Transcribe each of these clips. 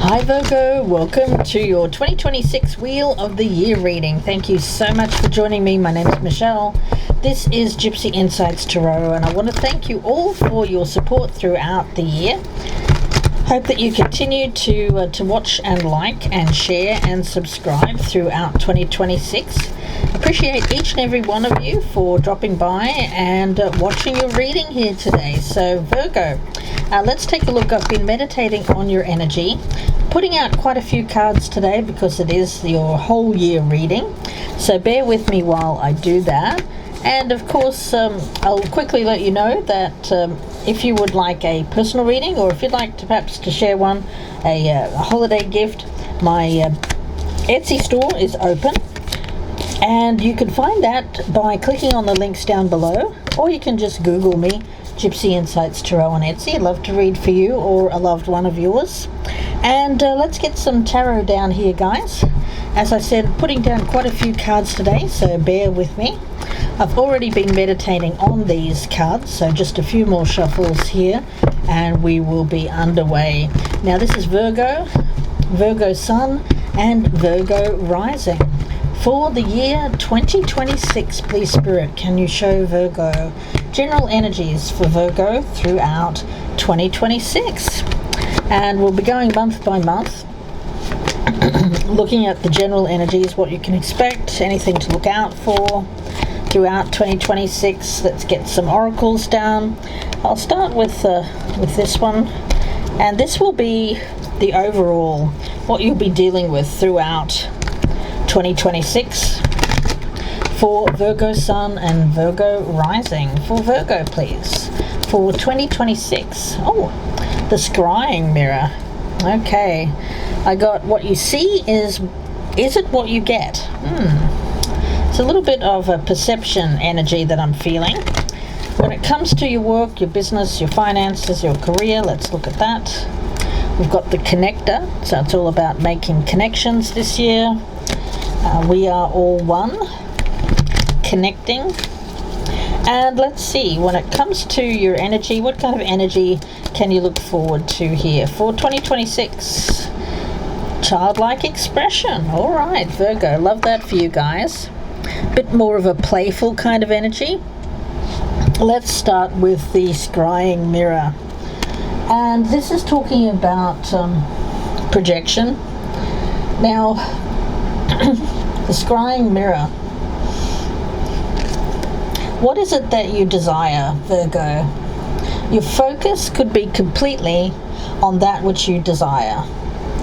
Hi Virgo, welcome to your 2026 Wheel of the Year reading. Thank you so much for joining me. My name is Michelle. This is Gypsy Insights Tarot, and I want to thank you all for your support throughout the year. Hope that you continue to watch and like and share and subscribe throughout 2026. Appreciate each and every one of you for dropping by and watching your reading here today. So Virgo, let's take a look. I've been meditating on your energy, putting out quite a few cards today because it is your whole year reading. So bear with me while I do that. And of course, I'll quickly let you know that if you would like a personal reading, or if you'd like to perhaps to share one, a holiday gift, my Etsy store is open. And you can find that by clicking on the links down below, or you can just Google me, Gypsy Insights Tarot on Etsy. I'd love to read for you or a loved one of yours. And let's get some tarot down here, guys. As I said, putting down quite a few cards today, so bear with me. I've already been meditating on these cards, so just a few more shuffles here and we will be underway. Now this is Virgo, Virgo Sun and Virgo Rising. For the year 2026, please Spirit, can you show Virgo general energies for Virgo throughout 2026? And we'll be going month by month, looking at the general energies, what you can expect, anything to look out for throughout 2026. Let's get some oracles down. I'll start with this one, and this will be the overall, what you'll be dealing with throughout 2026 for Virgo Sun and Virgo Rising. For Virgo, please, for 2026. Oh, the scrying mirror. Okay, I got what you see is it what you get? It's a little bit of a perception energy that I'm feeling. When it comes to your work, your business, your finances, your career, let's look at that. We've got the connector, so it's all about making connections this year. We are all one, connecting. And let's see, when it comes to your energy, what kind of energy can you look forward to here for 2026? Childlike expression. All right, Virgo, love that for you guys. Bit more of a playful kind of energy. Let's start with the scrying mirror. And this is talking about projection. Now, the scrying mirror. What is it that you desire, Virgo? Your focus could be completely on that which you desire,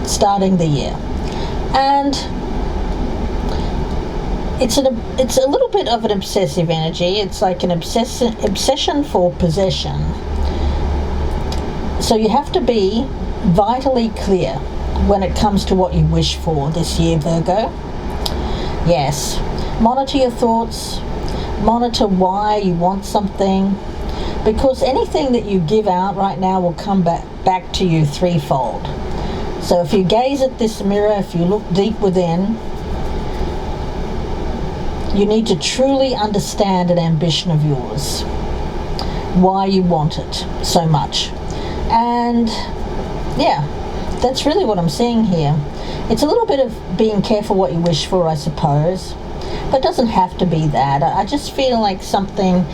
starting the year. And it's a little bit of an obsessive energy. It's like an obsession for possession. So you have to be vitally clear when it comes to what you wish for this year, Virgo. Yes, monitor your thoughts, monitor why you want something, because anything that you give out right now will come back to you threefold. So if you gaze at this mirror, if you look deep within, you need to truly understand an ambition of yours, why you want it so much. And yeah, that's really what I'm seeing here. It's a little bit of being careful what you wish for, I suppose, but it doesn't have to be that. I just feel like something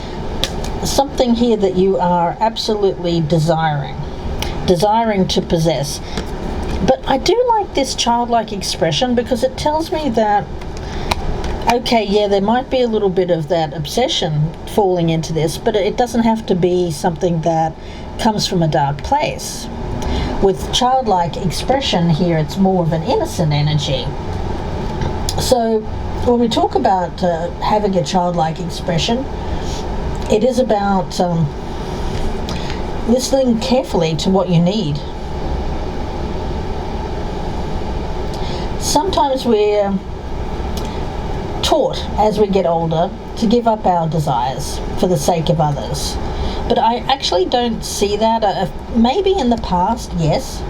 here that you are absolutely desiring to possess. But I do like this childlike expression because it tells me that, okay, yeah, there might be a little bit of that obsession falling into this, but it doesn't have to be something that comes from a dark place. With childlike expression here, it's more of an innocent energy. So when we talk about having a childlike expression, it is about listening carefully to what you need. Sometimes we're taught as we get older to give up our desires for the sake of others. But I actually don't see that. Maybe in the past, yes,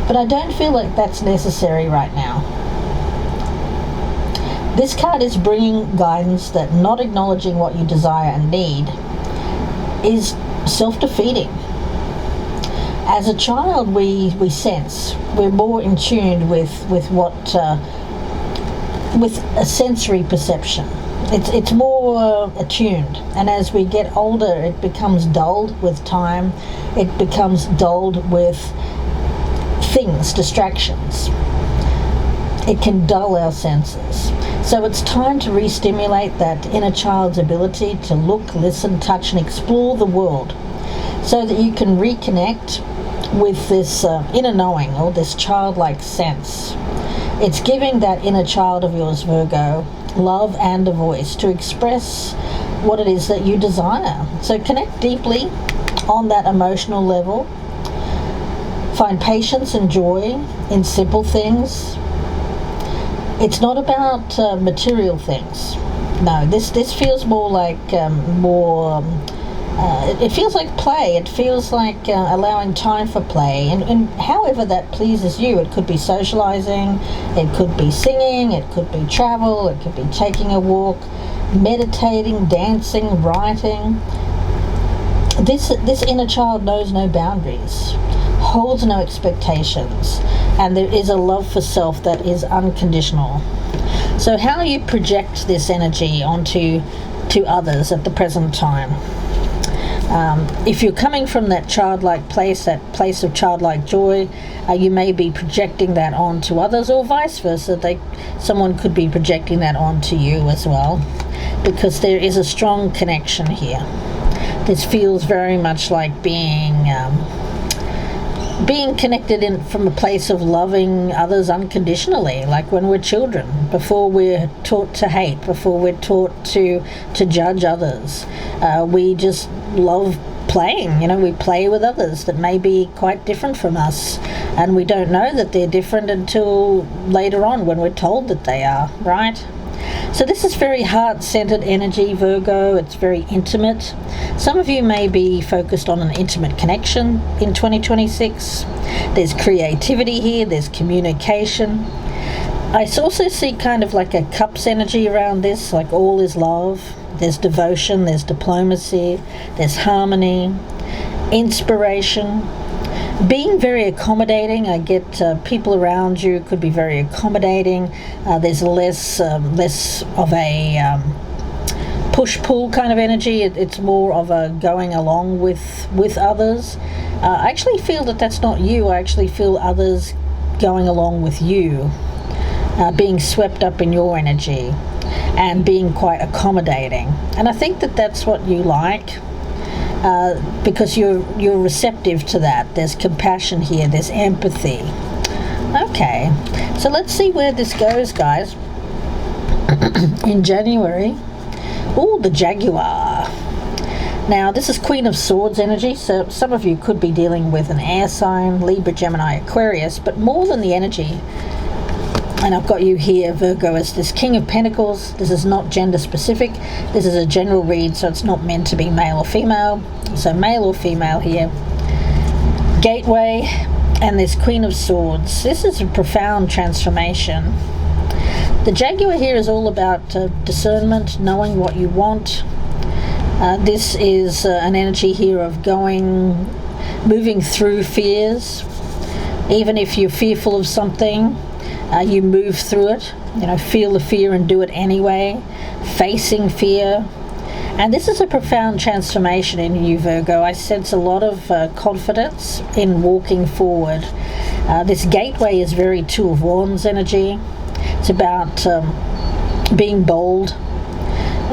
but I don't feel like that's necessary right now. This card is bringing guidance that not acknowledging what you desire and need is self-defeating. As a child, we sense. We're more in tune with what with a sensory perception. It's more attuned, and as we get older, it becomes dulled with time. It becomes dulled with things, distractions. It can dull our senses. So it's time to re-stimulate that inner child's ability to look, listen, touch, and explore the world, so that you can reconnect with this inner knowing, or this childlike sense. It's giving that inner child of yours, Virgo, love and a voice to express what it is that you desire. So connect deeply on that emotional level. Find patience and joy in simple things. It's not about material things. No, this feels more like it feels like play. It feels like allowing time for play, and however that pleases you. It could be socializing, it could be singing, it could be travel, it could be taking a walk, meditating, dancing, writing. This inner child knows no boundaries, holds no expectations, and there is a love for self that is unconditional. So how you project this energy onto others at the present time. If you're coming from that childlike place, that place of childlike joy, you may be projecting that onto others, or vice versa. Someone could be projecting that onto you as well, because there is a strong connection here. This feels very much like being connected from a place of loving others unconditionally, like when we're children, before we're taught to hate, before we're taught to judge others. We just love playing. We play with others that may be quite different from us, and we don't know that they're different until later on when we're told that they are, right? So this is very heart-centered energy, Virgo. It's very intimate. Some of you may be focused on an intimate connection in 2026. There's creativity here, there's communication. I also see kind of like a cups energy around this, like all is love. There's devotion, there's diplomacy, there's harmony, inspiration. Being very accommodating. I get people around you could be very accommodating. There's less of a push-pull kind of energy. It's more of a going along with others. I actually feel that that's not you. I actually feel others going along with you, being swept up in your energy and being quite accommodating. And I think that that's what you like. Because you're receptive to that. There's compassion here, there's empathy. Okay, so let's see where this goes, guys. In January. Oh, the Jaguar. Now, this is Queen of Swords energy, so some of you could be dealing with an air sign, Libra, Gemini, Aquarius, but more than the energy. And I've got you here, Virgo, as this King of Pentacles. This is not gender specific. This is a general read, so it's not meant to be male or female. So male or female here. Gateway and this Queen of Swords. This is a profound transformation. The Jaguar here is all about discernment, knowing what you want. This is an energy here of moving through fears. Even if you're fearful of something, you move through it, feel the fear and do it anyway, facing fear. And this is a profound transformation in you, Virgo. I sense a lot of confidence in walking forward. This gateway is very Two of Wands energy. It's about being bold,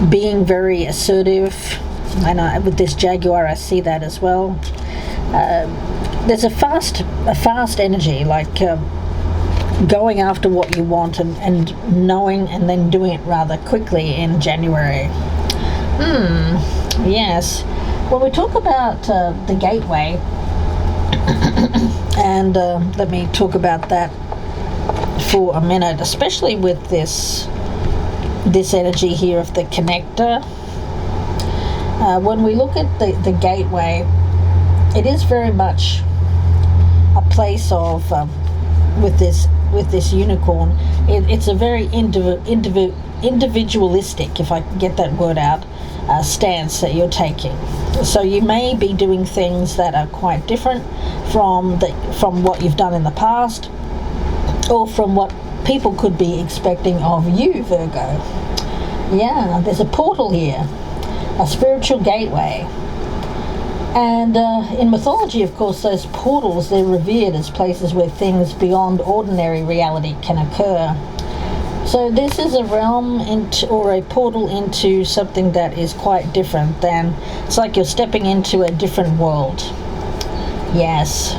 being very assertive. And with this Jaguar, I see that as well. There's a fast energy, like going after what you want and knowing and then doing it rather quickly in January. Yes. When we talk about the gateway, and let me talk about that for a minute, especially with this energy here of the connector. When we look at the gateway, it is very much a place of with this unicorn. It's a very individualistic, if I can get that word out, stance that you're taking. So you may be doing things that are quite different from what you've done in the past, or from what people could be expecting of you, Virgo. Yeah, there's a portal here, a spiritual gateway. And in mythology, of course, those portals, they're revered as places where things beyond ordinary reality can occur. So this is a realm or a portal into something that is quite different than, it's like you're stepping into a different world. Yes.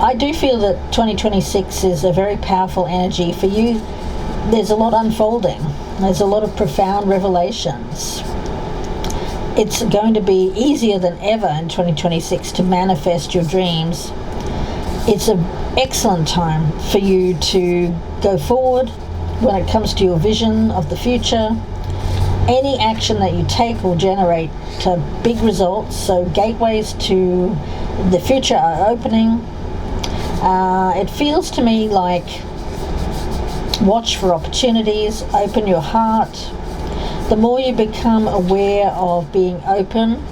I do feel that 2026 is a very powerful energy for you. There's a lot unfolding. There's a lot of profound revelations. It's going to be easier than ever in 2026 to manifest your dreams. It's an excellent time for you to go forward when it comes to your vision of the future. Any action that you take will generate big results, so gateways to the future are opening. It feels to me like watch for opportunities, open your heart. The more you become aware of being open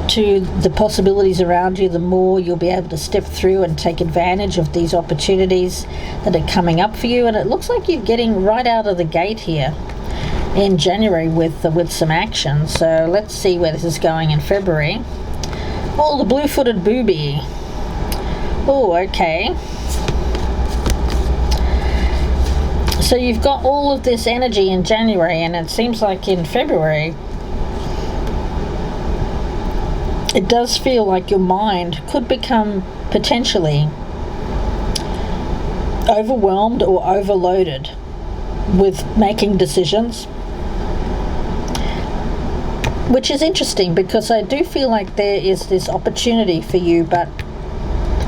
to the possibilities around you, the more you'll be able to step through and take advantage of these opportunities that are coming up for you. And it looks like you're getting right out of the gate here in January with some action. So let's see where this is going in February. Oh, the blue-footed booby. Oh, okay. So you've got all of this energy in January, and it seems like in February it does feel like your mind could become potentially overwhelmed or overloaded with making decisions, which is interesting because I do feel like there is this opportunity for you, but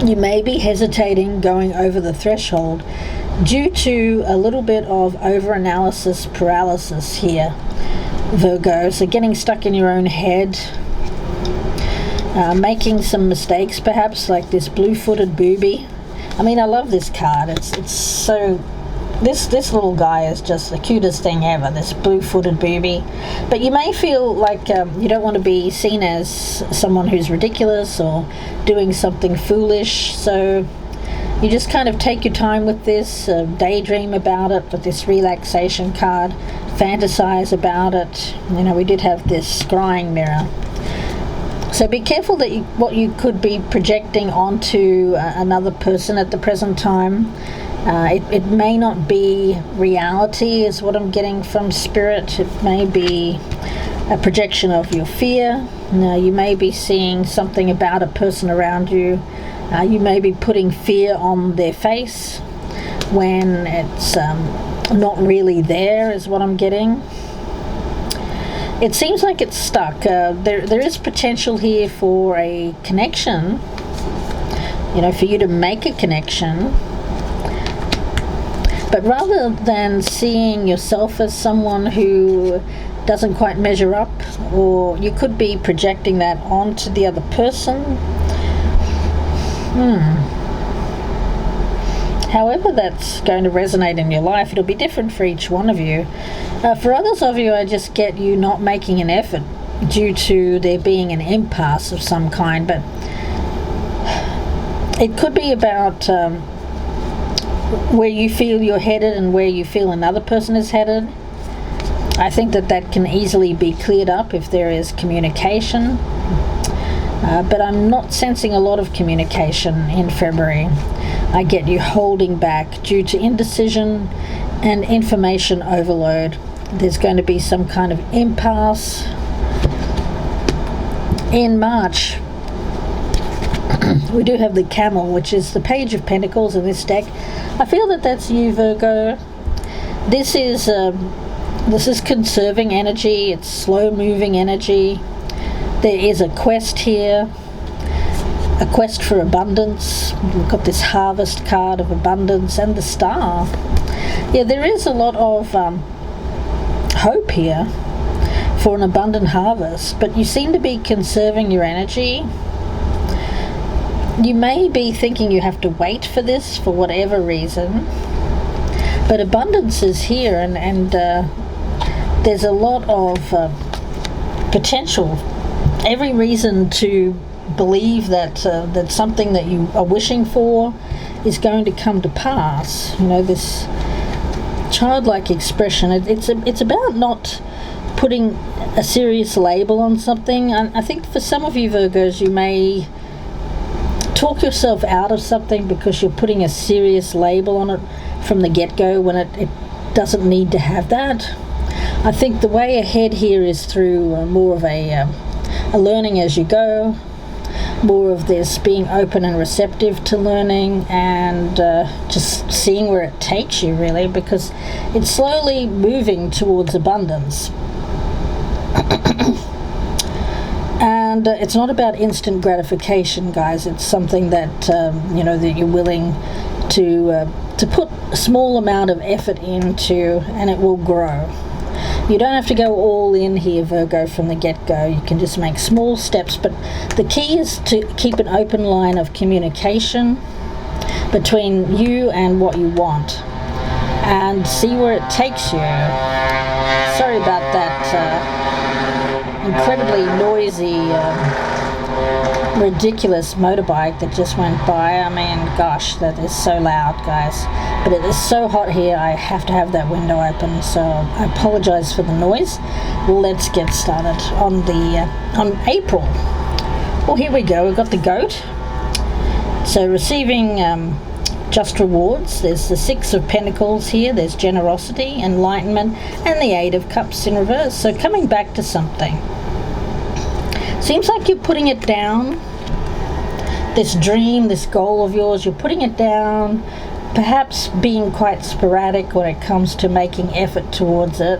you may be hesitating going over the threshold due to a little bit of over-analysis paralysis here, Virgo. So getting stuck in your own head, making some mistakes perhaps, like this blue-footed booby. I mean, I love this card. It's so... This little guy is just the cutest thing ever, this blue-footed booby. But you may feel like you don't want to be seen as someone who's ridiculous or doing something foolish, so you just kind of take your time with this, daydream about it with this relaxation card, fantasize about it. You know, we did have this scrying mirror. So be careful that what you could be projecting onto another person at the present time. It may not be reality is what I'm getting from Spirit. It may be a projection of your fear. You may be seeing something about a person around you. You may be putting fear on their face when it's not really there is what I'm getting. It seems like it's stuck. There is potential here for a connection, for you to make a connection. But rather than seeing yourself as someone who doesn't quite measure up, or you could be projecting that onto the other person. However that's going to resonate in your life, it'll be different for each one of you. For others of you, I just get you not making an effort due to there being an impasse of some kind, but it could be about where you feel you're headed and where you feel another person is headed. I think that can easily be cleared up if there is communication. But I'm not sensing a lot of communication in February. I get you holding back due to indecision and information overload. There's going to be some kind of impasse. In March, we do have the Camel, which is the Page of Pentacles in this deck. I feel that that's you, Virgo. This is conserving energy. It's slow-moving energy. There is a quest here, a quest for abundance. We've got this Harvest card of abundance and the Star. Yeah, there is a lot of hope here for an abundant harvest, but you seem to be conserving your energy. You may be thinking you have to wait for this for whatever reason, but abundance is here, and there's a lot of potential, every reason to believe that that something that you are wishing for is going to come to pass. You know, this childlike expression, it's about not putting a serious label on something. I think for some of you Virgos, you may talk yourself out of something because you're putting a serious label on it from the get-go when it doesn't need to have that. I think the way ahead here is through more of a learning as you go, more of this being open and receptive to learning, and just seeing where it takes you, really, because it's slowly moving towards abundance. And it's not about instant gratification, guys. It's something that you know, that you're willing to put a small amount of effort into, and it will grow. You don't have to go all in here, Virgo, from the get-go. You can just make small steps, but the key is to keep an open line of communication between you and what you want, and see where it takes you. Sorry about that incredibly noisy, ridiculous motorbike that just went by. I mean, gosh, that is so loud, guys. But it is so hot here, I have to have that window open, so I apologize for the noise. Let's get started on April. Well, here we go. We've got the goat. So receiving just rewards. There's the Six of Pentacles here. There's generosity, enlightenment, and the Eight of Cups in reverse. So coming back to something. Seems like you're putting it down. This dream, this goal of yours, you're putting it down. Perhaps being quite sporadic when it comes to making effort towards it.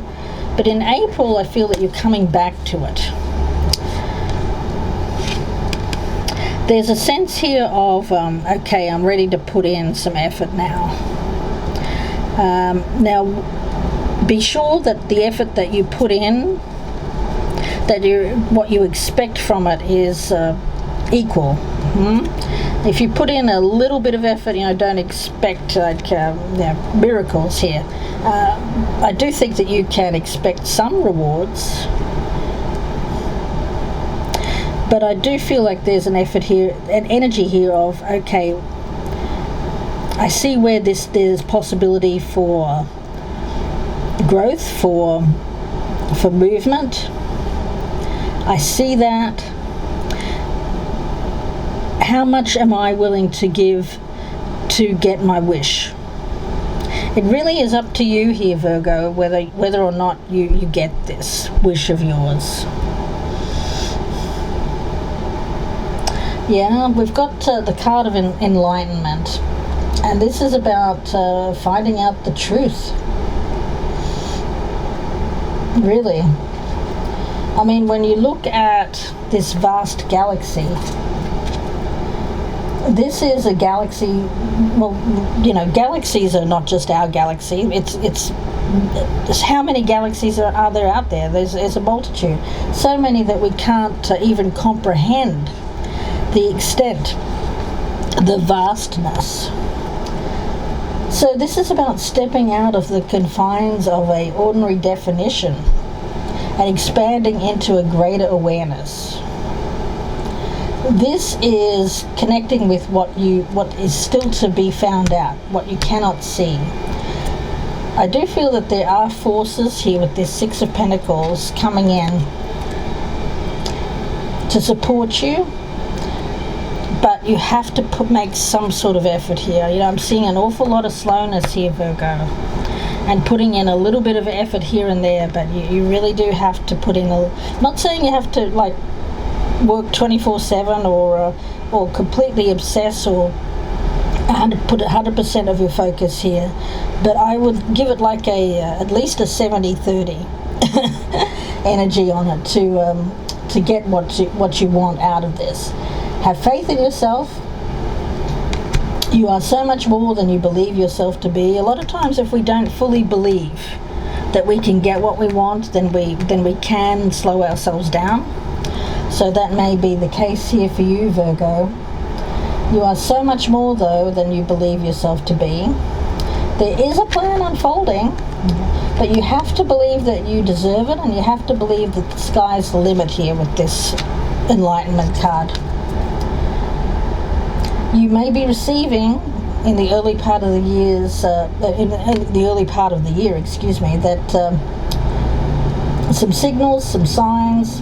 But in April, I feel that you're coming back to it. There's a sense here of, okay, I'm ready to put in some effort now. Now, be sure that the effort that you put in, that what you expect from it is equal. If you put in a little bit of effort, you know, don't expect like miracles here. I do think that you can expect some rewards, but I do feel like there's an effort here, an energy here of, okay, I see where there's possibility for growth, for movement. I see that. How much am I willing to give to get my wish? It really is up to you here, Virgo, whether or not you get this wish of yours. Yeah, we've got the card of enlightenment, and this is about finding out the truth. Really. I mean, when you look at this vast galaxy, this is a galaxy. Well, you know, galaxies are not just our galaxy. It's how many galaxies are there out there? There's a multitude. So many that we can't even comprehend the extent, the vastness. So this is about stepping out of the confines of an ordinary definition and expanding into a greater awareness. This is connecting with what is still to be found out, what you cannot see. I do feel that there are forces here with this Six of Pentacles coming in to support you, but you have to make some sort of effort here. You know, I'm seeing an awful lot of slowness here, Virgo, and putting in a little bit of effort here and there, but you really do have to put in not saying you have to like work 24/7 or completely obsess or put 100% of your focus here, but I would give it like at least a 70-30 energy on it to get what you want out of this. Have faith in yourself. You are so much more than you believe yourself to be. A lot of times, if we don't fully believe that we can get what we want, then we can slow ourselves down. So that may be the case here for you, Virgo. You are so much more, though, than you believe yourself to be. There is a plan unfolding, but you have to believe that you deserve it, and you have to believe that the sky's the limit here with this Enlightenment card. You may be receiving in the early part of the years, that some signals, some signs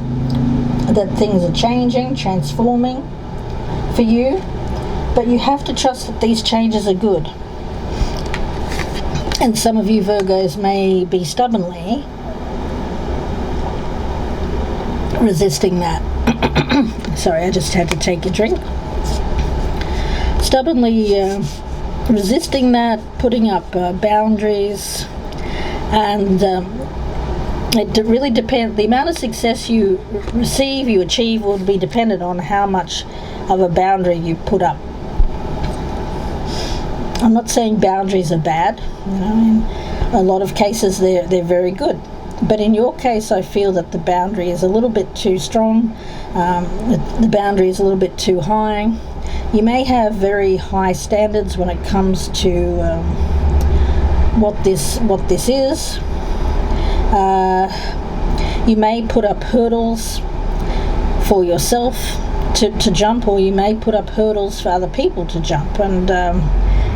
that things are changing, transforming for you, but you have to trust that these changes are good. And some of you Virgos may be stubbornly resisting that. Sorry, I just had to take a drink. Stubbornly resisting that, putting up boundaries, and it really depends. The amount of success you receive, you achieve, will be dependent on how much of a boundary you put up. I'm not saying boundaries are bad. In a lot of cases they're very good. But in your case, I feel that the boundary is a little bit too strong. The boundary is a little bit too high. You may have very high standards when it comes to what this is. You may put up hurdles for yourself to jump, or you may put up hurdles for other people to jump, and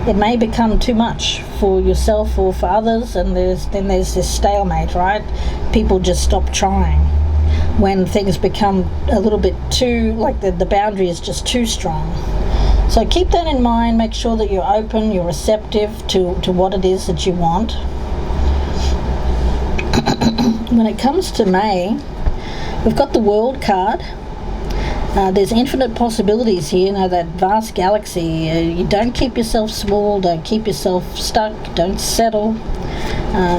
it may become too much for yourself or for others, and there's this stalemate, right? People just stop trying when things become a little bit too, like the boundary is just too strong. So keep that in mind. Make sure that you're open, you're receptive to what it is that you want. When it comes to May, we've got the World card. There's infinite possibilities here. That vast galaxy. You don't keep yourself small. Don't keep yourself stuck. Don't settle.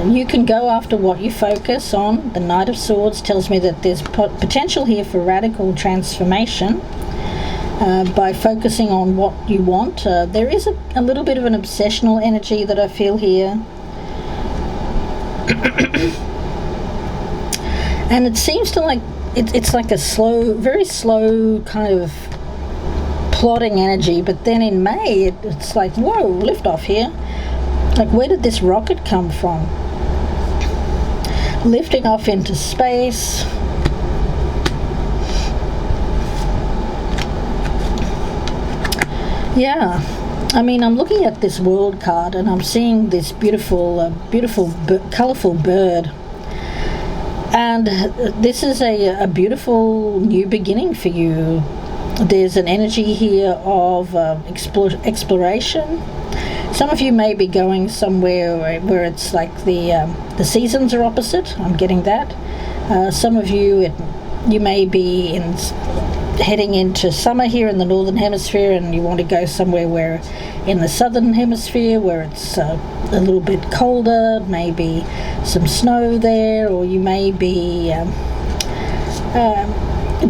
You can go after what you focus on. The Knight of Swords tells me that there's potential here for radical transformation by focusing on what you want. There is a little bit of an obsessional energy that I feel here. And it seems to it's like a slow, very slow kind of plodding energy, but then in May it's like, whoa, liftoff here. Like, where did this rocket come from? Lifting off into space. Yeah, I mean, I'm looking at this World card and I'm seeing this beautiful, colourful bird. And this is a beautiful new beginning for you. There's an energy here of exploration. Some of you may be going somewhere where it's like the seasons are opposite. I'm getting that. Some of you, you may be heading into summer here in the northern hemisphere, and you want to go somewhere where in the southern hemisphere where it's a little bit colder, maybe some snow there, or you may be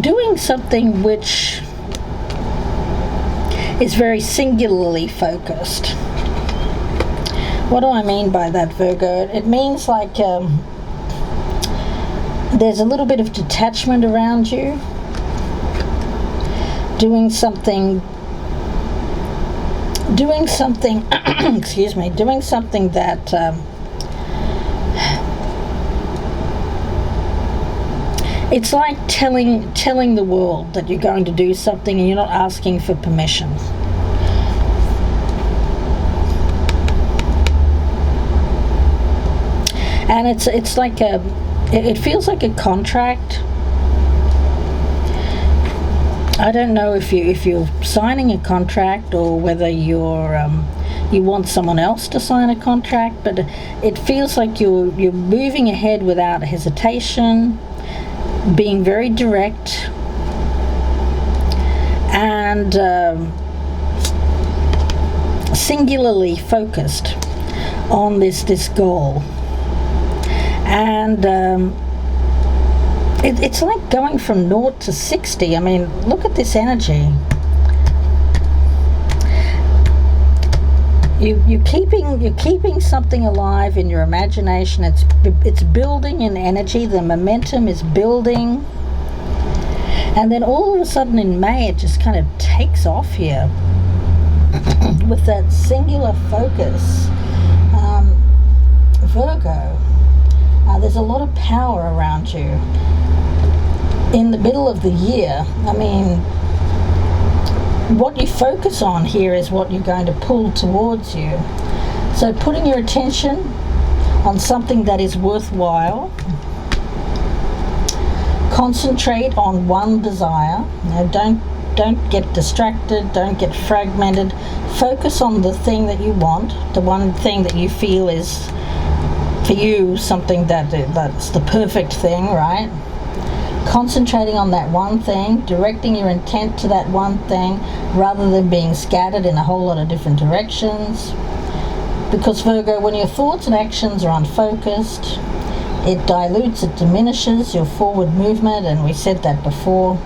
doing something which is very singularly focused. What do I mean by that, Virgo? It means like there's a little bit of detachment around you, doing something excuse me, doing something that it's like telling the world that you're going to do something and you're not asking for permission. And it's like it feels like a contract. I don't know if you're signing a contract or whether you want someone else to sign a contract, but it feels like you're moving ahead without hesitation, being very direct, and singularly focused on this goal. And it's like going from 0 to 60. I mean, look at this energy. You're keeping something alive in your imagination. It's building in energy. The momentum is building, and then all of a sudden in May it just kind of takes off here with that singular focus. Virgo, there's a lot of power around you. In the middle of the year, I mean, what you focus on here is what you're going to pull towards you. So putting your attention on something that is worthwhile, concentrate on one desire. Don't get distracted, don't get fragmented. Focus on the thing that you want, the one thing that you feel is for you something that's the perfect thing, right? Concentrating on that one thing, directing your intent to that one thing rather than being scattered in a whole lot of different directions. Because Virgo, when your thoughts and actions are unfocused, it dilutes, it diminishes your forward movement, and we said that before.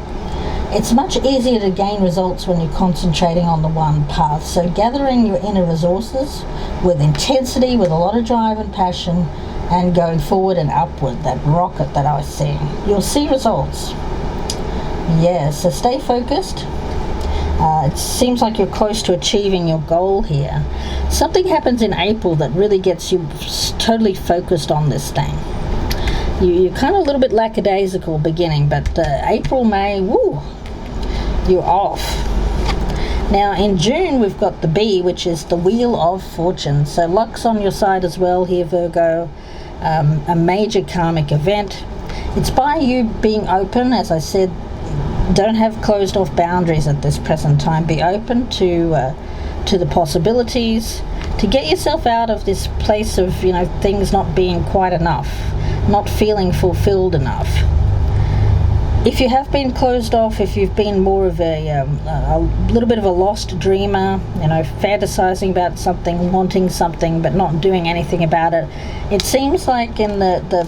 It's much easier to gain results when you're concentrating on the one path. So gathering your inner resources with intensity, with a lot of drive and passion, and going forward and upward, that rocket that I was seeing. You'll see results. Yes, so stay focused. It seems like you're close to achieving your goal here. Something happens in April that really gets you totally focused on this thing. You're kind of a little bit lackadaisical beginning, but April, May, woo, you're off. Now in June we've got the B, which is the Wheel of Fortune. So luck's on your side as well here, Virgo. A major karmic event. It's by you being open, as I said. Don't have closed off boundaries at this present time. Be open to the possibilities, to get yourself out of this place of things not being quite enough, not feeling fulfilled enough. If you have been closed off, if you've been more of a little bit of a lost dreamer, fantasizing about something, wanting something, but not doing anything about it, it seems like in the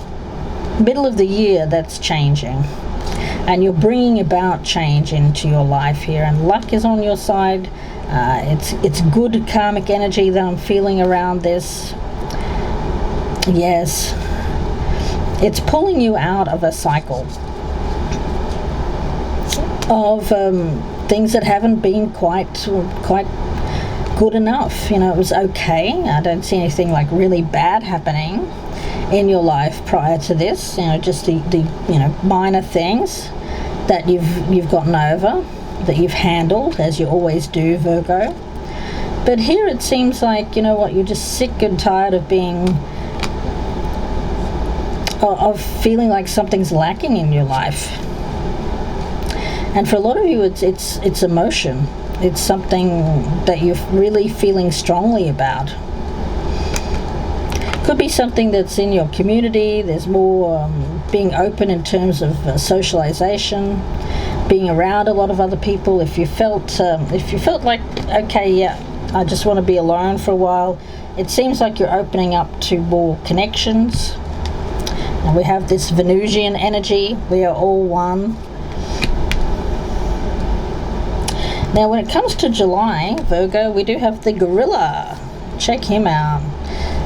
middle of the year that's changing. And you're bringing about change into your life here, and luck is on your side. It's good karmic energy that I'm feeling around this. Yes, it's pulling you out of a cycle of things that haven't been quite good enough. It was okay. I don't see anything like really bad happening in your life prior to this. Just the minor things that you've gotten over, that you've handled, as you always do, Virgo. But here it seems like, you're just sick and tired of feeling like something's lacking in your life. And for a lot of you, it's emotion. It's something that you're really feeling strongly about. Could be something that's in your community. There's more being open in terms of socialization, being around a lot of other people. If you felt like, okay, yeah, I just want to be alone for a while, it seems like you're opening up to more connections. And we have this Venusian energy. We are all one. Now, when it comes to July, Virgo, we do have the gorilla. Check him out.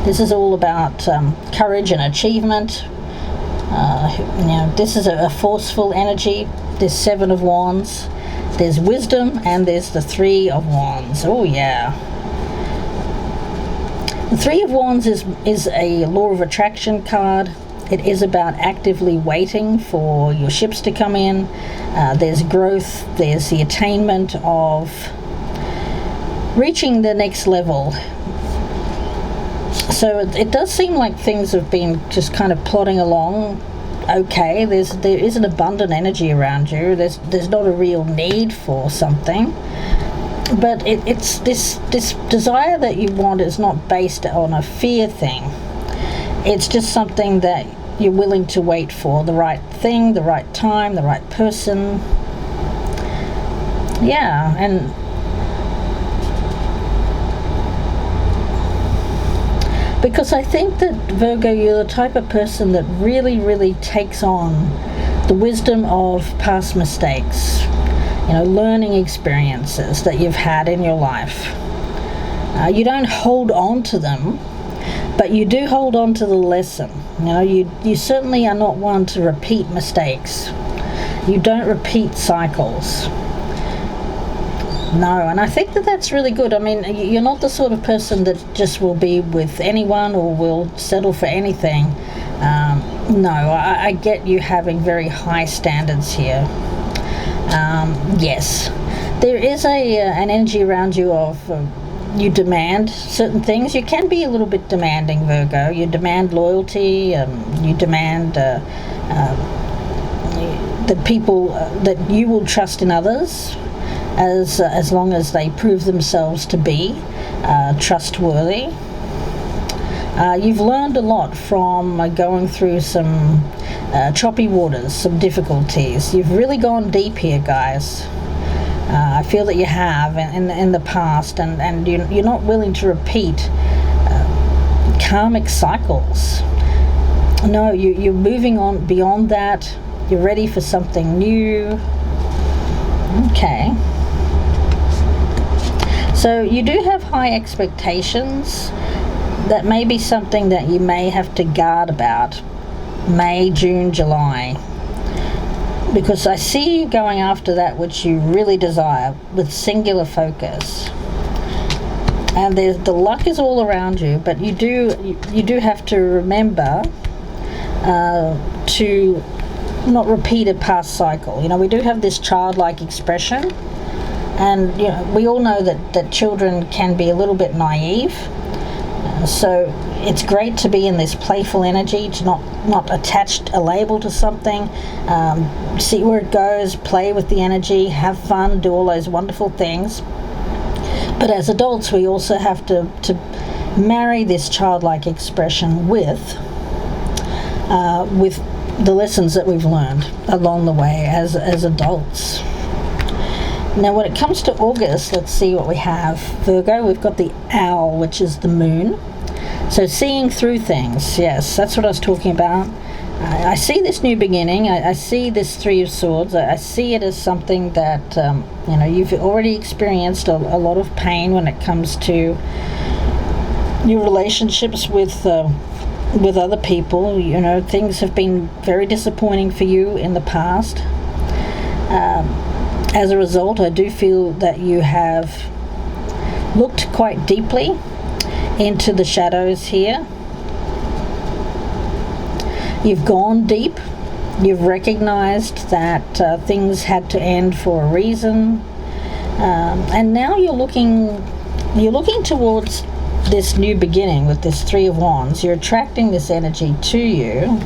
This is all about courage and achievement. This is a forceful energy. There's 7 of Wands. There's wisdom, and there's the 3 of Wands. Oh, yeah. The 3 of Wands is a law of attraction card. It is about actively waiting for your ships to come in. There's growth. There's the attainment of reaching the next level. So it does seem like things have been just kind of plodding along. Okay, there is an abundant energy around you. There's not a real need for something, but it's this desire that you want is not based on a fear thing. It's just something that you're willing to wait for, the right thing, the right time, the right person. Yeah, and because I think that, Virgo, you're the type of person that really, really takes on the wisdom of past mistakes, learning experiences that you've had in your life. You don't hold on to them, but you do hold on to the lesson. You certainly are not one to repeat mistakes. You don't repeat cycles. No, and I think that that's really good. I mean, you're not the sort of person that just will be with anyone or will settle for anything. No, I get you having very high standards here. Yes, there is an energy around you of you demand certain things. You can be a little bit demanding, Virgo. You demand loyalty. You demand that people that you will trust in others, as long as they prove themselves to be trustworthy. You've learned a lot from going through some choppy waters, some difficulties. You've really gone deep here, guys. I feel that you have in the past, and you're not willing to repeat karmic cycles. No, you're moving on beyond that. You're ready for something new. Okay. So you do have high expectations. That may be something that you may have to guard about May, June, July, because I see you going after that which you really desire with singular focus. And the luck is all around you, but you do have to remember to not repeat a past cycle. We do have this childlike expression, and we all know that children can be a little bit naive. So it's great to be in this playful energy, to not attach a label to something, see where it goes, play with the energy, have fun, do all those wonderful things. But as adults, we also have to marry this childlike expression with the lessons that we've learned along the way as adults. Now, when it comes to August, let's see what we have. Virgo, we've got the owl, which is the moon. So seeing through things, yes, that's what I was talking about. I see this new beginning. I see this Three of Swords. I see it as something that, you've already experienced a lot of pain when it comes to your relationships with other people. Things have been very disappointing for you in the past. As a result, I do feel that you have looked quite deeply into the shadows here. You've gone deep. You've recognized that things had to end for a reason, and now you're looking towards this new beginning with this Three of Wands. You're attracting this energy to you,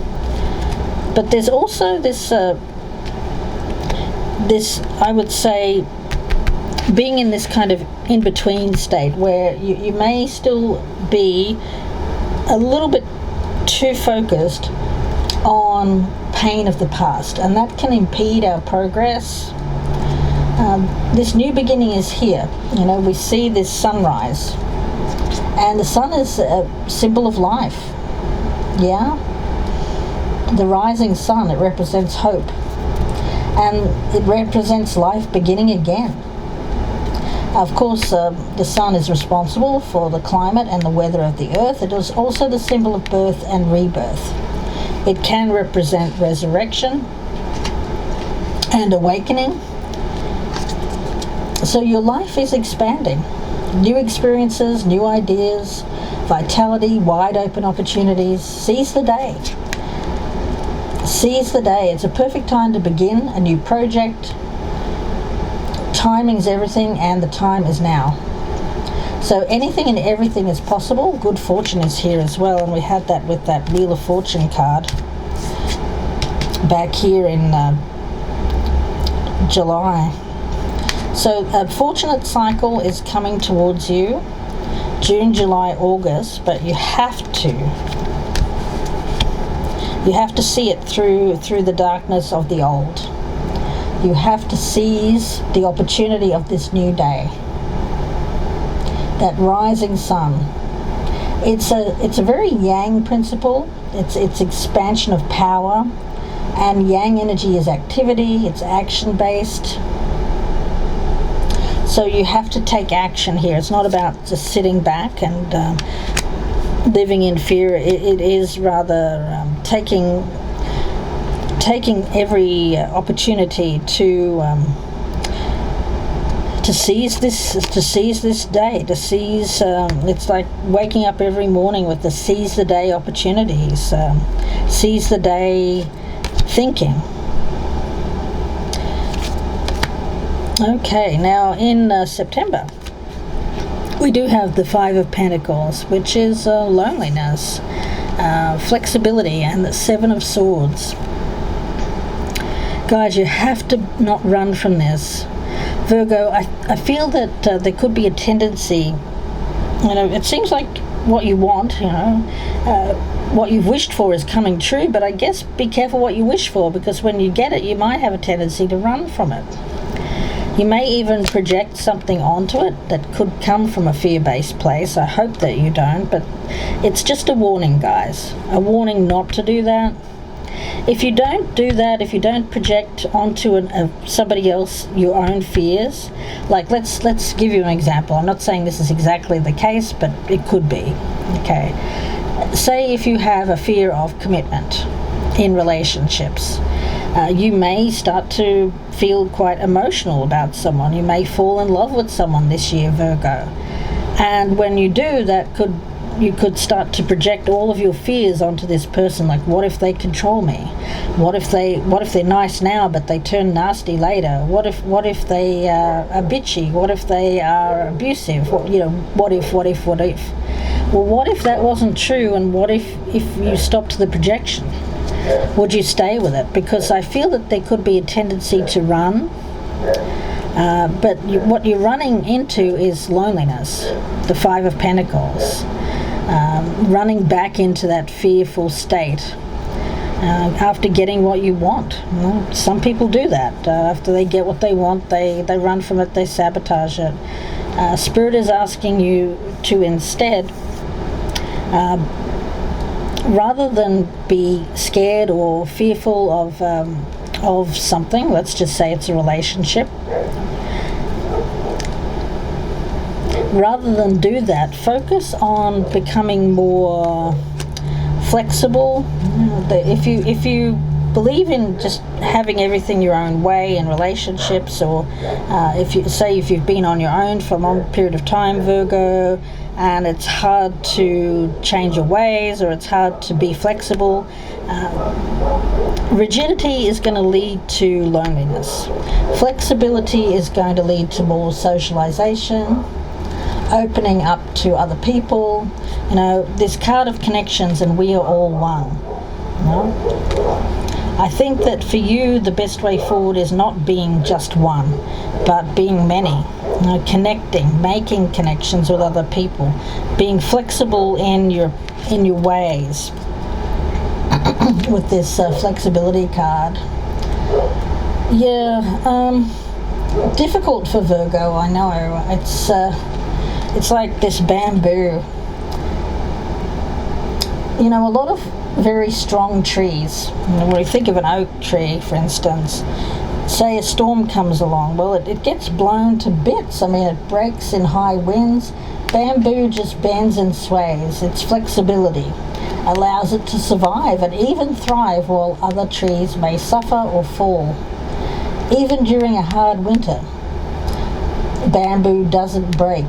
but there's also this I would say, being in this kind of in-between state where you may still be a little bit too focused on pain of the past, and that can impede our progress. This new beginning is here. We see this sunrise, and the sun is a symbol of life. Yeah, the rising sun, it represents hope, and it represents life beginning again. Of course, the sun is responsible for the climate and the weather of the earth. It is also the symbol of birth and rebirth. It can represent resurrection and awakening. So your life is expanding. New experiences, new ideas, vitality, wide open opportunities. Seize the day. Seize the day. It's a perfect time to begin a new project. Timing's everything, and the time is now. So anything and everything is possible. Good fortune is here as well, and we had that with that Wheel of Fortune card back here in July. So a fortunate cycle is coming towards you, June, July, August, but you have to see it through the darkness of the old. You have to seize the opportunity of this new day. That rising sun. It's a very yang principle. It's expansion of power, and yang energy is activity. It's action based. So you have to take action here. It's not about just sitting back and living in fear. It is rather taking every opportunity to this day, it's like waking up every morning with the seize the day opportunities, seize the day thinking. Okay, now in September we do have the Five of Pentacles, which is loneliness, flexibility, and the Seven of Swords. Guys, you have to not run from this. Virgo, I feel that there could be a tendency, it seems like what you want, what you've wished for is coming true, but I guess be careful what you wish for, because when you get it, you might have a tendency to run from it. You may even project something onto it that could come from a fear-based place. I hope that you don't, but it's just a warning, guys. A warning not to do that. If you don't do that, if you don't project onto somebody else your own fears, like let's give you an example. I'm not saying this is exactly the case, but it could be. Okay, say if you have a fear of commitment in relationships, you may start to feel quite emotional about someone. You may fall in love with someone this year, Virgo, and when you do, you could start to project all of your fears onto this person. Like, what if they control me? What if they're nice now but they turn nasty later? What if they are bitchy? What if they are abusive? What if? Well, what if that wasn't true? And what if you stopped the projection? Would you stay with it? Because I feel that there could be a tendency to run, but what you're running into is loneliness, the Five of Pentacles. Running back into that fearful state after getting what you want. Some people do that. After they get what they want, they run from it, they sabotage it. Spirit is asking you to instead, rather than be scared or fearful of something, let's just say it's a relationship, rather than do that, focus on becoming more flexible. If you believe in just having everything your own way in relationships, or if you've been on your own for a long period of time, Virgo, and it's hard to change your ways, or it's hard to be flexible, rigidity is going to lead to loneliness. Flexibility is going to lead to more socialization, opening up to other people. This card of connections, and we are all one. I think that for you, the best way forward is not being just one, but being many. Connecting, making connections with other people, being flexible in your ways. With this flexibility card, difficult for Virgo. I know it's like this bamboo. A lot of very strong trees. When you think of an oak tree, for instance, say a storm comes along, well, it gets blown to bits. It breaks in high winds. Bamboo just bends and sways. Its flexibility allows it to survive and even thrive, while other trees may suffer or fall. Even during a hard winter, bamboo doesn't break.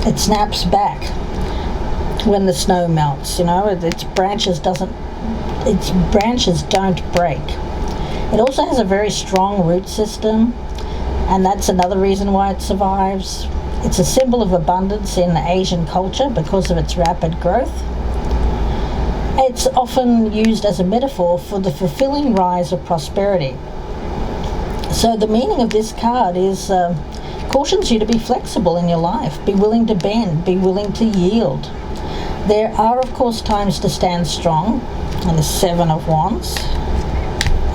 It snaps back when the snow melts. Its branches don't break. It also has a very strong root system, and that's another reason why it survives. It's a symbol of abundance in Asian culture because of its rapid growth. It's often used as a metaphor for the fulfilling rise of prosperity. So the meaning of this card is cautions you to be flexible in your life, be willing to bend, be willing to yield. There are, of course, times to stand strong, and the Seven of Wands.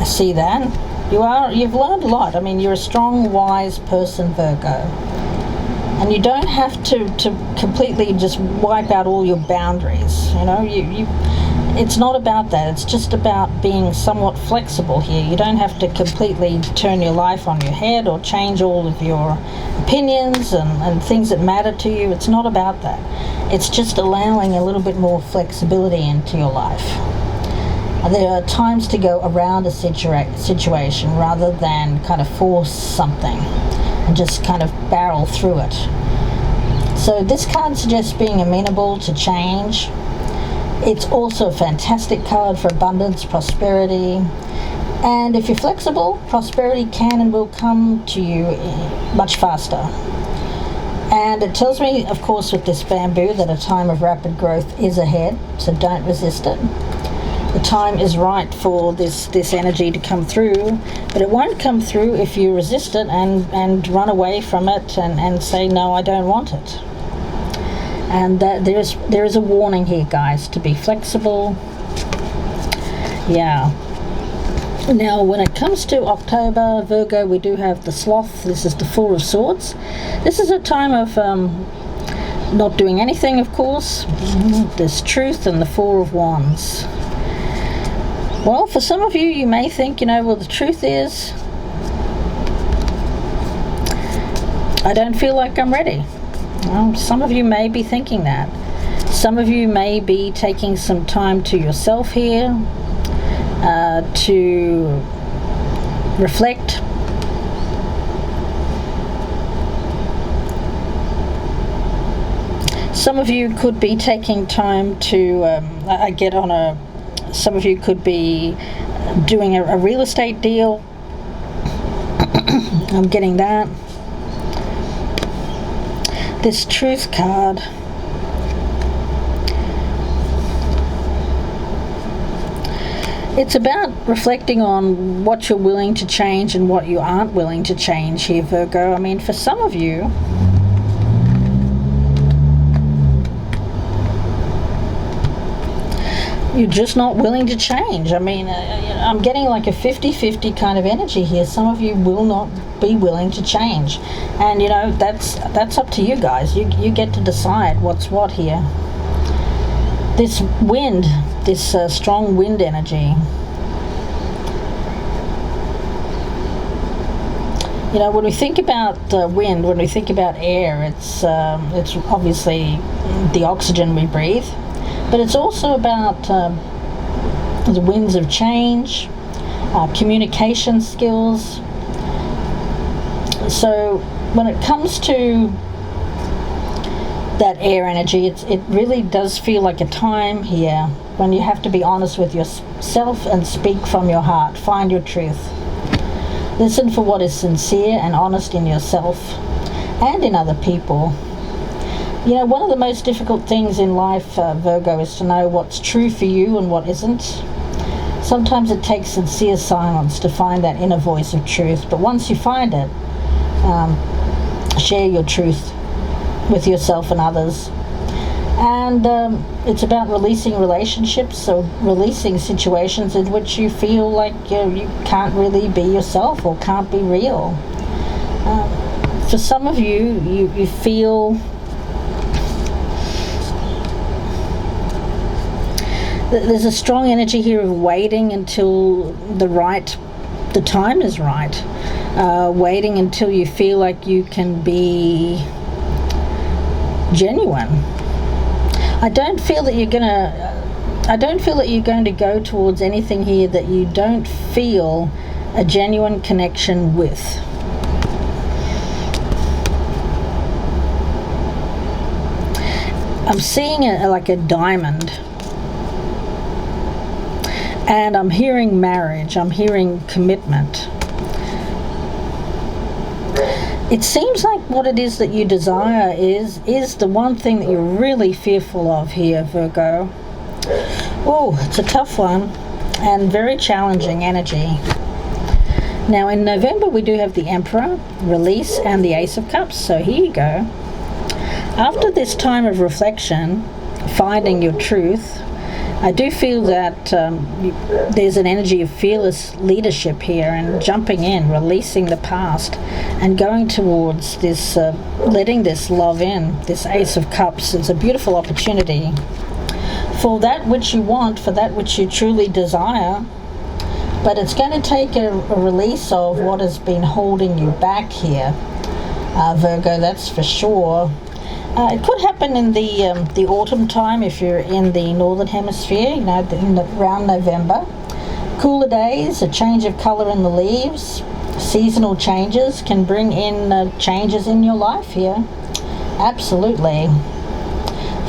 I see that. You've learned a lot. You're a strong, wise person, Virgo. And you don't have to completely just wipe out all your boundaries. It's not about that. It's just about being somewhat flexible here. You don't have to completely turn your life on your head or change all of your opinions and things that matter to you. It's not about that. It's just allowing a little bit more flexibility into your life. There are times to go around a situation rather than kind of force something. and just kind of barrel through it. So this card suggests being amenable to change. It's also a fantastic card for abundance, prosperity, and if you're flexible, prosperity can and will come to you much faster. And it tells me, of course, with this bamboo, that a time of rapid growth is ahead, so don't resist it. The time is right for this energy to come through, but it won't come through if you resist it and run away from it and say, no, I don't want it. And that there is a warning here, guys, to be flexible. Yeah. Now, when it comes to October, Virgo, we do have the Sloth. This is the Four of Swords. This is a time of not doing anything, of course. There's Truth and the Four of Wands. Well, for some of you, you may think, well, the truth is, I don't feel like I'm ready. Well, some of you may be thinking that. Some of you may be taking some time to yourself here to reflect. Some of you could be taking time to some of you could be doing a real estate deal. I'm getting that. This Truth card. It's about reflecting on what you're willing to change and what you aren't willing to change here, Virgo. I mean, for some of you, you're just not willing to change. I mean, I'm getting like a 50-50 kind of energy here. Some of you will not be willing to change. And, that's up to you guys. You get to decide what's what here. This wind, this strong wind energy. When we think about wind, when we think about air, it's obviously the oxygen we breathe. But it's also about the winds of change, communication skills. So when it comes to that air energy, it really does feel like a time here when you have to be honest with yourself and speak from your heart. Find your truth. Listen for what is sincere and honest in yourself and in other people. One of the most difficult things in life, Virgo, is to know what's true for you and what isn't. Sometimes it takes sincere silence to find that inner voice of truth, but once you find it, share your truth with yourself and others. And it's about releasing relationships, so releasing situations in which you feel like you can't really be yourself or can't be real. For some of you feel there's a strong energy here of waiting until the time is right. Waiting until you feel like you can be genuine. I don't feel that you're going to go towards anything here that you don't feel a genuine connection with. I'm seeing like a diamond. And I'm hearing marriage. I'm hearing commitment. It seems like what it is that you desire is the one thing that you're really fearful of here, Virgo. Oh, it's a tough one and very challenging energy. Now in November we do have the Emperor, Release, and the Ace of Cups. So here you go. After this time of reflection, finding your truth, I do feel that there's an energy of fearless leadership here and jumping in, releasing the past and going towards this, letting this love in. This Ace of Cups is a beautiful opportunity for that which you want, for that which you truly desire. But it's going to take a release of what has been holding you back here, Virgo, that's for sure. It could happen in the autumn time if you're in the northern hemisphere, around November. Cooler days, a change of colour in the leaves, seasonal changes can bring in changes in your life here. Absolutely.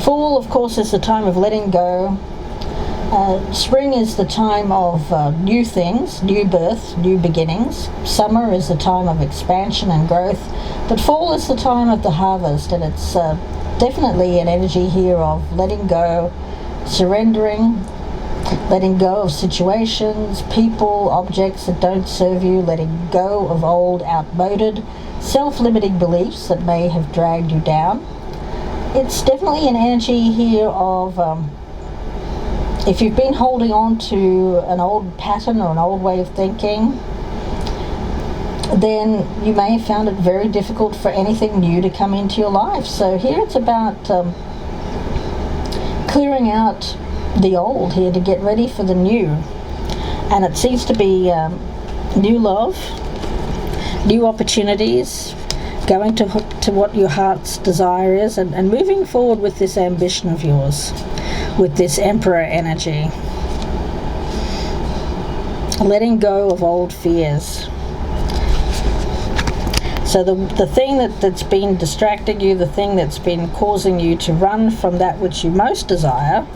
Fall, of course, is the time of letting go. Spring is the time of new things, new birth, new beginnings. Summer is the time of expansion and growth. But fall is the time of the harvest, and it's definitely an energy here of letting go, surrendering, letting go of situations, people, objects that don't serve you, letting go of old, outmoded, self-limiting beliefs that may have dragged you down. It's definitely an energy here of if you've been holding on to an old pattern or an old way of thinking, then you may have found it very difficult for anything new to come into your life. So here it's about clearing out the old here to get ready for the new. And it seems to be new love, new opportunities, going to what your heart's desire is, and moving forward with this ambition of yours, with this Emperor energy. Letting go of old fears. So the thing that's been distracting you, the thing that's been causing you to run from that which you most desire,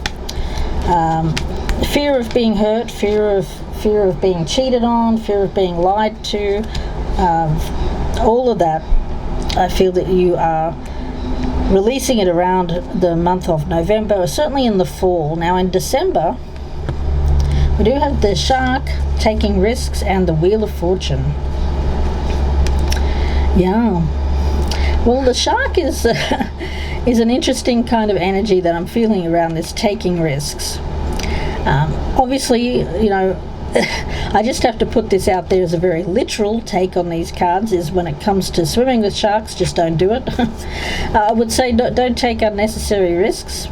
fear of being hurt, fear of being cheated on, fear of being lied to, all of that, I feel that you are releasing it around the month of November, or certainly in the fall. Now in December, we do have the Shark, taking risks, and the Wheel of Fortune. Yeah. Well, the Shark is an interesting kind of energy that I'm feeling around this taking risks. Obviously, you know, I just have to put this out there as a very literal take on these cards, is when it comes to swimming with sharks, just don't do it. I would say don't take unnecessary risks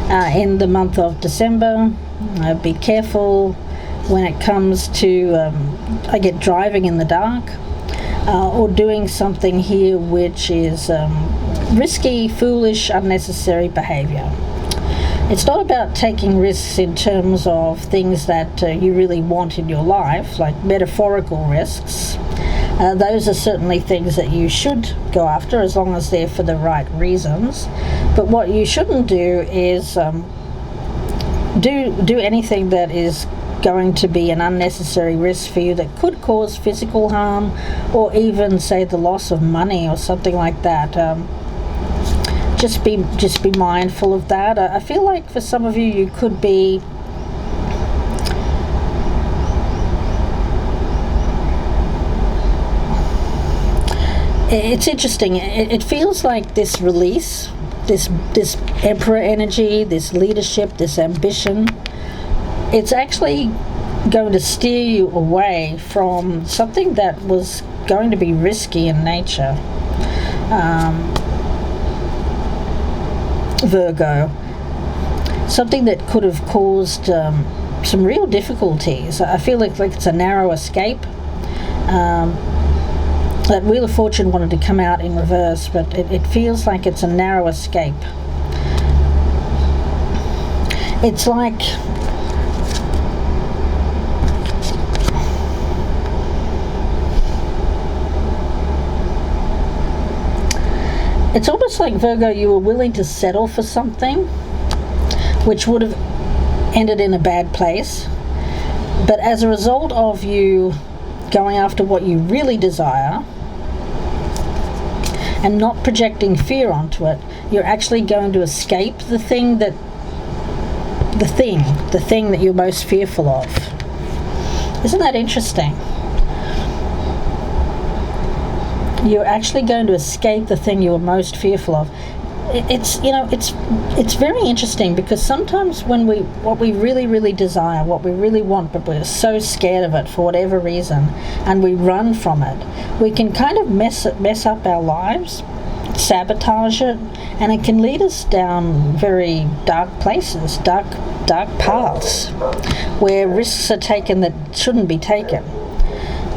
in the month of December. Be careful when it comes to driving in the dark, or doing something here which is risky, foolish, unnecessary behavior. It's not about taking risks in terms of things that you really want in your life, like metaphorical risks. Those are certainly things that you should go after, as long as they're for the right reasons. But what you shouldn't do is do anything that is going to be an unnecessary risk for you, that could cause physical harm, or even, say, the loss of money or something like that. Just be mindful of that. I feel like for some of you, you could be it's interesting. It feels like this release, this Emperor energy, this leadership, this ambition, it's actually going to steer you away from something that was going to be risky in nature. Virgo, something that could have caused some real difficulties. I feel like it's a narrow escape. That Wheel of Fortune wanted to come out in reverse, but it feels like it's a narrow escape. It's like it's almost like, Virgo, you were willing to settle for something which would have ended in a bad place, but as a result of you going after what you really desire and not projecting fear onto it, you're actually going to escape the thing that you're most fearful of. Isn't that interesting? You're actually going to escape the thing you were most fearful of. It's very interesting, because sometimes when what we really, really desire, what we really want, but we're so scared of it for whatever reason, and we run from it, we can kind of mess up our lives, sabotage it, and it can lead us down very dark places, dark paths, where risks are taken that shouldn't be taken.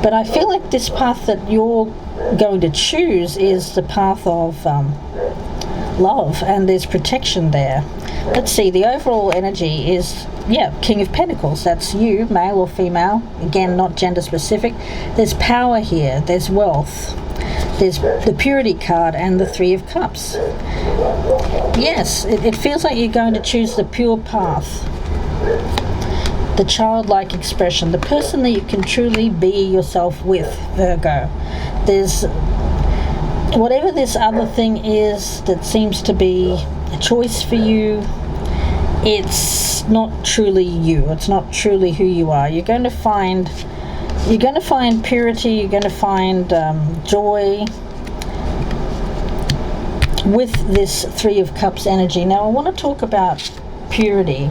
But I feel like this path that you're going to choose is the path of love, and there's protection there. Let's see, the overall energy is, King of Pentacles. That's you, male or female. Again, not gender specific. There's power here. There's wealth. There's the Purity card and the Three of Cups. Yes, it feels like you're going to choose the pure path. The childlike expression. The person that you can truly be yourself with, Virgo. There's whatever this other thing is that seems to be a choice for you, it's not truly you. It's not truly who you are. You're going to find purity. You're going to find joy with this Three of Cups energy. Now I want to talk about purity,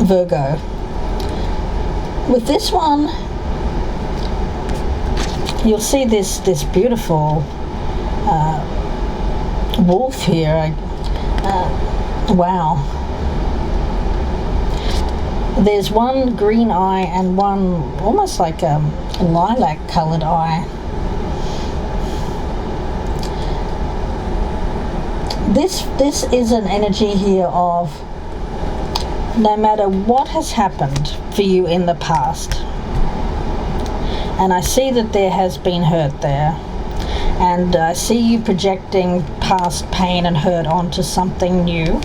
Virgo. With this one, you'll see this beautiful wolf here. Wow. There's one green eye and one almost like a lilac colored eye. This is an energy here of no matter what has happened for you in the past, and I see that there has been hurt there, and I see you projecting past pain and hurt onto something new.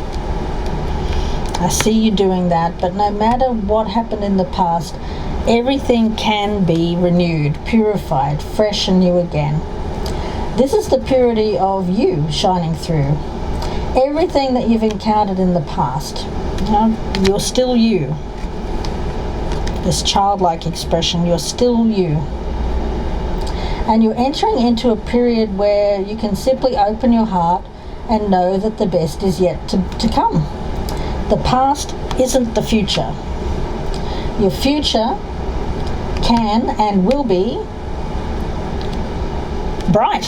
I see you doing that, but no matter what happened in the past, everything can be renewed, purified, fresh and new again. This is the purity of you shining through. Everything that you've encountered in the past, you're still you. This childlike expression, you're still you. And you're entering into a period where you can simply open your heart and know that the best is yet to come. The past isn't the future. Your future can and will be bright,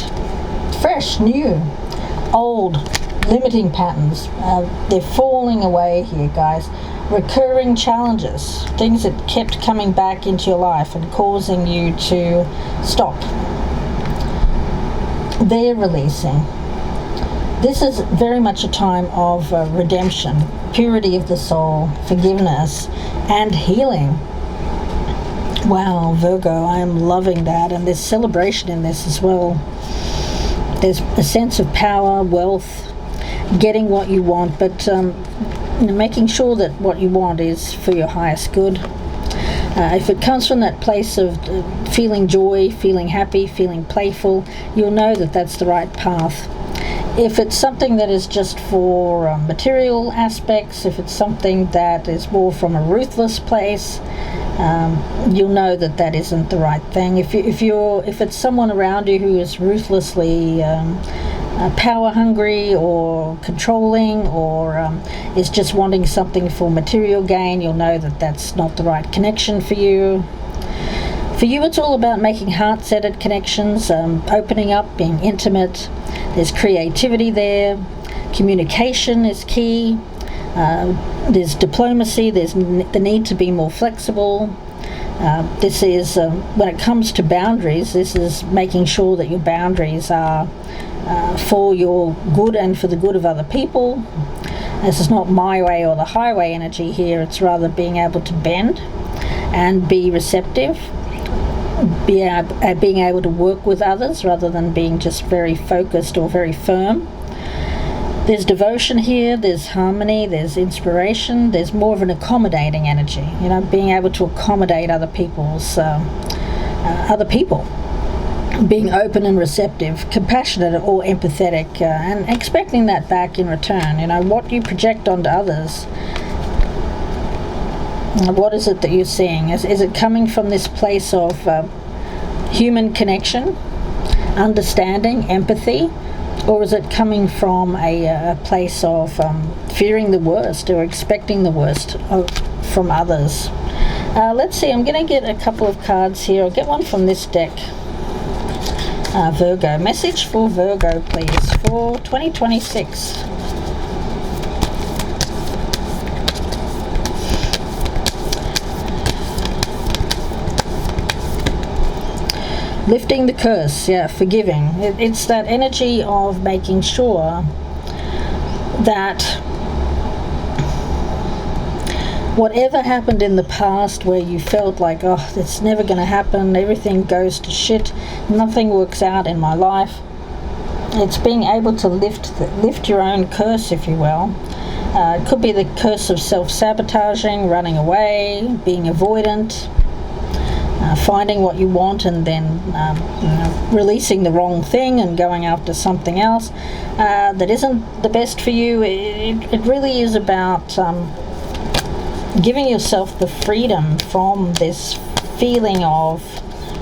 fresh, new. Old limiting patterns, they're falling away here, guys. Recurring challenges, things that kept coming back into your life and causing you to stop, they're releasing. This is very much a time of redemption, purity of the soul, forgiveness, and healing. Wow, Virgo, I am loving that, and there's celebration in this as well. There's a sense of power, wealth, getting what you want, but making sure that what you want is for your highest good. If it comes from that place of feeling joy, feeling happy, feeling playful, you'll know that that's the right path. If it's something that is just for material aspects, if it's something that is more from a ruthless place, you'll know that that isn't the right thing. If it's someone around you who is ruthlessly power hungry or controlling, or is just wanting something for material gain, you'll know that that's not the right connection for you. For you, it's all about making heart-centered connections, opening up, being intimate. There's creativity there. Communication is key. There's diplomacy. There's the need to be more flexible. This is, when it comes to boundaries, this is making sure that your boundaries are for your good and for the good of other people. This is not my way or the highway energy here. It's rather being able to bend and be receptive, being able to work with others rather than being just very focused or very firm. There's devotion here, there's harmony, there's inspiration, there's more of an accommodating energy, being able to accommodate other people, being open and receptive, compassionate or empathetic, and expecting that back in return. What you project onto others, what is it that you're seeing? Is it coming from this place of human connection, understanding, empathy, or is it coming from a place of fearing the worst or expecting the worst from others? Let's see, I'm going to get a couple of cards here. I'll get one from this deck. Virgo. Message for Virgo, please, for 2026. Lifting the curse, yeah, forgiving. It's that energy of making sure that whatever happened in the past where you felt like, oh, it's never going to happen, everything goes to shit, nothing works out in my life, it's being able to lift your own curse, if you will. It could be the curse of self-sabotaging, running away, being avoidant, finding what you want and then releasing the wrong thing and going after something else that isn't the best for you. It really is about giving yourself the freedom from this feeling of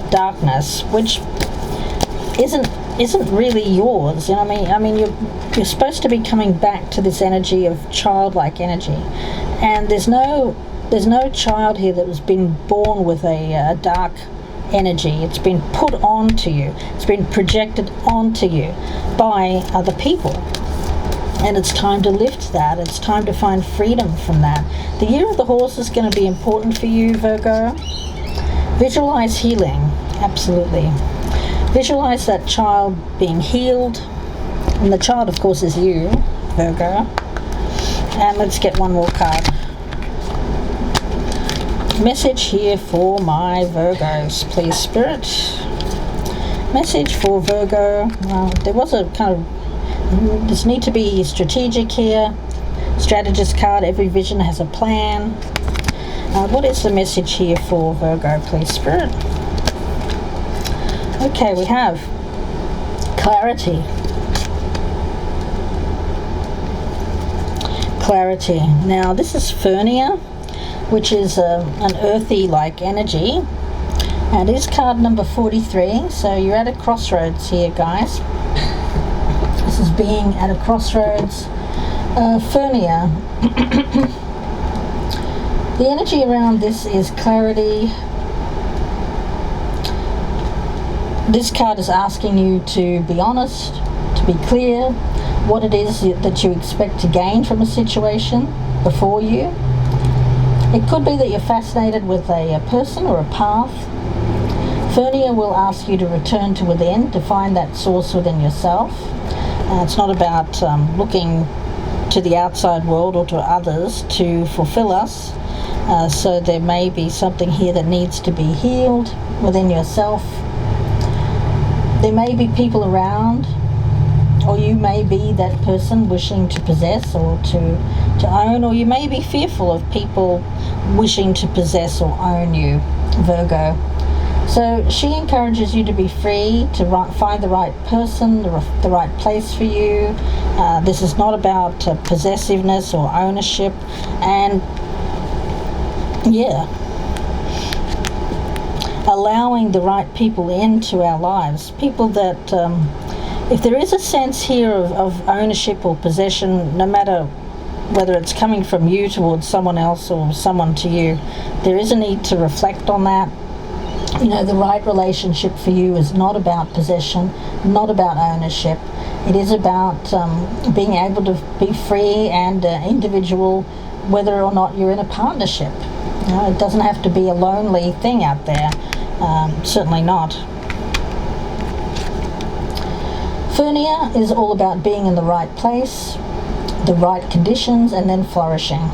darkness, which isn't really yours. You know what I mean? You're supposed to be coming back to this energy of childlike energy, and there's no child here that has been born with a dark energy. It's been put onto you. It's been projected onto you by other people. And it's time to lift that. It's time to find freedom from that. The year of the horse is going to be important for you, Virgo. Visualize healing. Absolutely. Visualize that child being healed. And the child, of course, is you, Virgo. And let's get one more card. Message here for my Virgos, please, Spirit. Message for Virgo. There was a kind of, this need to be strategic here. Strategist card, every vision has a plan. What is the message here for Virgo, please, Spirit? Okay, we have clarity. Clarity. Now, this is Fernia, which is an earthy-like energy, and is card number 43. So you're at a crossroads here, guys. This is being at a crossroads. Fernia. The energy around this is clarity. This card is asking you to be honest, to be clear what it is that you expect to gain from a situation before you. It could be that you're fascinated with a person or a path. Fernia will ask you to return to within, to find that source within yourself. It's not about looking to the outside world or to others to fulfill us. So there may be something here that needs to be healed within yourself. There may be people around, or you may be that person wishing to possess or to own, or you may be fearful of people wishing to possess or own you, Virgo. So she encourages you to be free, to find the right person, the right place for you. This is not about possessiveness or ownership, and allowing the right people into our lives. People that, if there is a sense here of ownership or possession, no matter whether it's coming from you towards someone else or someone to you, there is a need to reflect on that. You know, the right relationship for you is not about possession, not about ownership. It is about being able to be free and individual, whether or not you're in a partnership. You know, it doesn't have to be a lonely thing out there. Certainly not. Fernia is all about being in the right place, the right conditions, and then flourishing.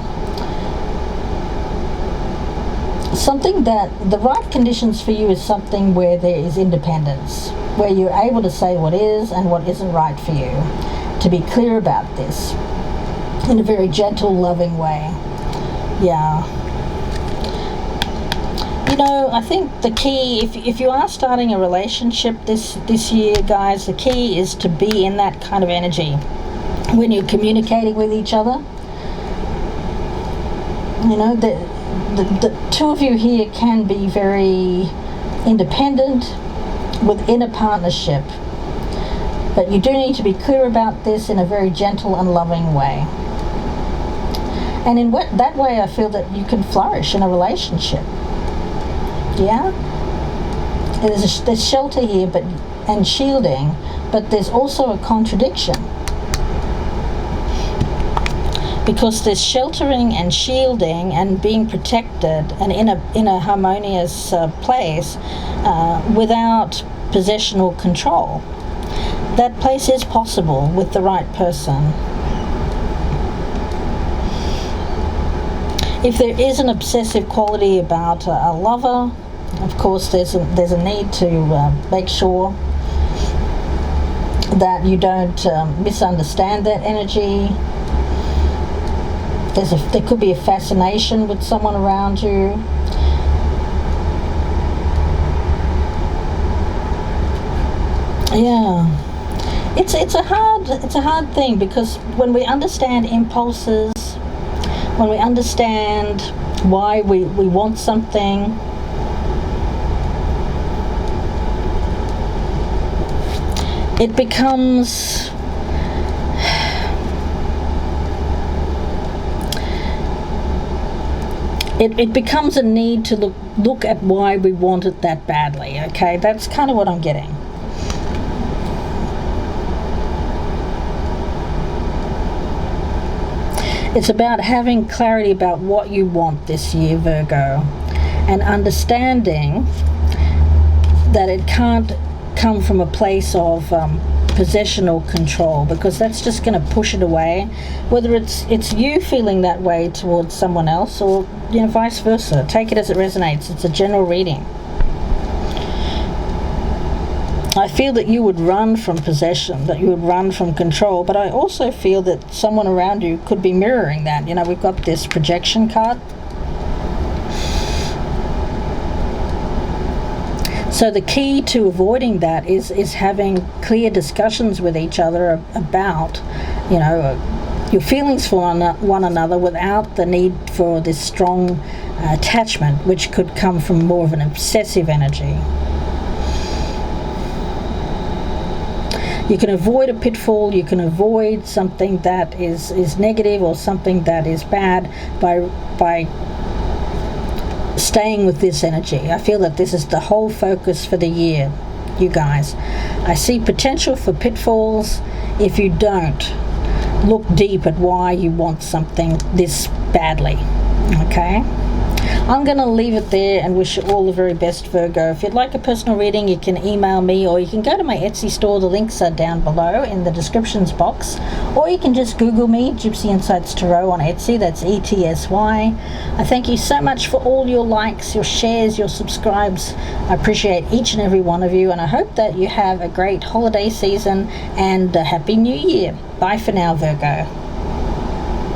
Something that the right conditions for you is something where there is independence, where you're able to say what is and what isn't right for you, to be clear about this in a very gentle, loving way. Yeah. You know, I think the key, if you are starting a relationship this year, guys, the key is to be in that kind of energy when you're communicating with each other. You know, the two of you here can be very independent within a partnership, but you do need to be clear about this in a very gentle and loving way. And in that way, I feel that you can flourish in a relationship. Yeah, there's shelter here, and shielding, but there's also a contradiction, because there's sheltering and shielding and being protected and in a harmonious place without possessional control. That place is possible with the right person. If there is an obsessive quality about a lover, of course there's a need to make sure that you don't misunderstand that energy. There could be a fascination with someone around you. Yeah, it's a hard thing, because when we understand impulses, when we understand why we want something, it becomes it becomes a need to look at why we want it that badly. Okay, that's kind of what I'm getting. It's about having clarity about what you want this year, Virgo, and understanding that it can't come from a place of possessional control, because that's just going to push it away, whether it's you feeling that way towards someone else, or vice versa. Take it as it resonates. It's a general reading. I feel that you would run from possession, that you would run from control, but I also feel that someone around you could be mirroring that. We've got this projection card. So the key to avoiding that is having clear discussions with each other about, your feelings for one another, without the need for this strong attachment, which could come from more of an obsessive energy. You can avoid a pitfall, you can avoid something that is negative or something that is bad by staying with this energy. I feel that this is the whole focus for the year, you guys. I see potential for pitfalls if you don't look deep at why you want something this badly. Okay? I'm going to leave it there and wish you all the very best, Virgo. If you'd like a personal reading, you can email me, or you can go to my Etsy store. The links are down below in the descriptions box. Or you can just Google me, Gypsy Insights Tarot on Etsy. That's ETSY. I thank you so much for all your likes, your shares, your subscribes. I appreciate each and every one of you, and I hope that you have a great holiday season and a Happy New Year. Bye for now, Virgo.